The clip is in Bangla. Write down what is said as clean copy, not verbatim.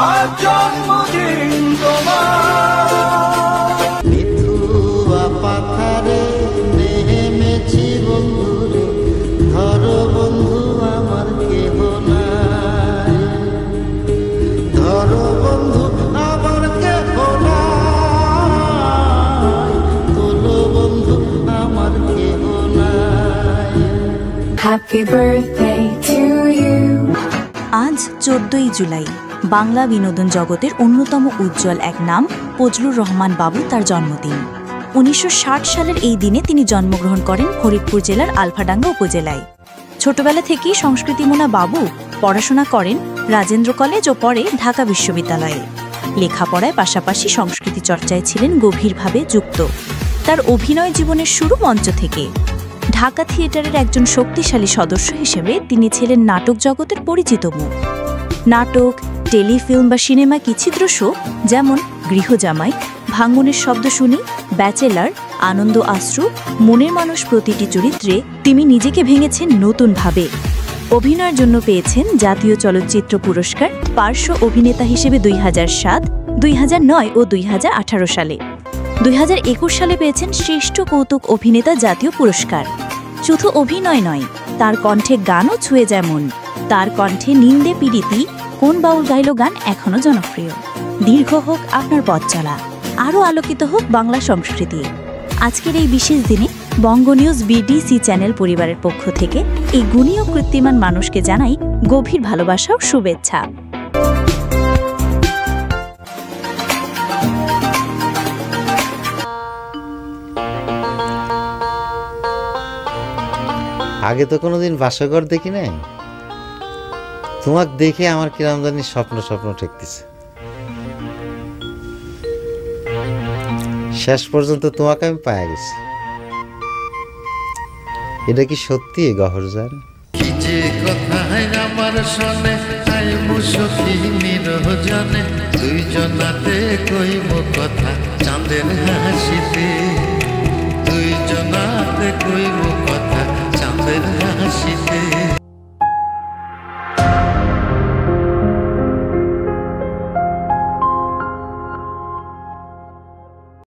আজ জন্মদিন তোমার। মিথুয়া পাথারে নেমেছি বন্ধুরে, ধরো বন্ধু আমার কেহ নাই, ধরো বন্ধু আমার কেহ নাই, তোলো বন্ধু আমার কেহ নাই। Happy birthday to you. আজ 14ই জুলাই। বাংলা বিনোদন জগতের অন্যতম উজ্জ্বল এক নাম ফজলুর রহমান বাবু তার জন্মদিন। 1960 সালের এই দিনে তিনি জন্মগ্রহণ করেন ফরিদপুর জেলার আলফাডাঙ্গা উপজেলায়। ছোটবেলা থেকেই সংস্কৃতিমনা বাবু পড়াশোনা করেন রাজেন্দ্র কলেজ ও পরে ঢাকা বিশ্ববিদ্যালয়ে। লেখাপড়ায় পাশাপাশি সংস্কৃতি চর্চায় ছিলেন গভীরভাবে যুক্ত। তার অভিনয় জীবনের শুরু মঞ্চ থেকে। ঢাকা থিয়েটারের একজন শক্তিশালী সদস্য হিসেবে তিনি ছিলেন নাটক জগতের পরিচিত মুখ। নাটক, টেলিফিল্ম বা সিনেমা কিছু দৃশ্য যেমন গৃহজামাই, ভাঙনের শব্দ শুনি, ব্যাচেলার, আনন্দ আশ্রু, মনের মানুষ প্রতিটি চরিত্রে তিনি নিজেকে ভেঙেছেন নতুনভাবে। অভিনয়ের জন্য পেয়েছেন জাতীয় চলচ্চিত্র পুরস্কার পার্শ্ব অভিনেতা হিসেবে 2007, 2009 ও 2018 সালে। 2021 সালে পেয়েছেন শ্রেষ্ঠ কৌতুক অভিনেতা জাতীয় পুরস্কার। শুধু অভিনয় নয়, তার কণ্ঠে গানও ছুঁয়ে যায় মন। তার কণ্ঠে নিন্দে পীড়িতি, কোন বাউল গাইল গান এখনো জনপ্রিয়। দীর্ঘ হোক আপনার পথ চলা, আরও আলোকিত হোক বাংলা সংস্কৃতি। আজকের এই বিশেষ দিনে বঙ্গ নিউজ বিডিসি চ্যানেল পরিবারের পক্ষ থেকে এই গুণী ও কীর্তিমান মানুষকে জানাই গভীর ভালোবাসা ও শুভেচ্ছা। আগে তো কোনোদিন বাসঘর দেখি নাই, তোমাকে দেখে আমার কিরম জানি স্বপ্ন স্বপ্ন ঠেকতেছে। শেষ পর্যন্ত তোমাকে আমি পায়ে গেছি। এটা কি সত্যি গহরজান? কি যে কথায় আমার শোনে আই মুসকি নিরজনে, দুইজনাতে কইব কথা চাঁদের হাসিতে, দুইজনাতে কইব কথা চাঁদের হাসিতে।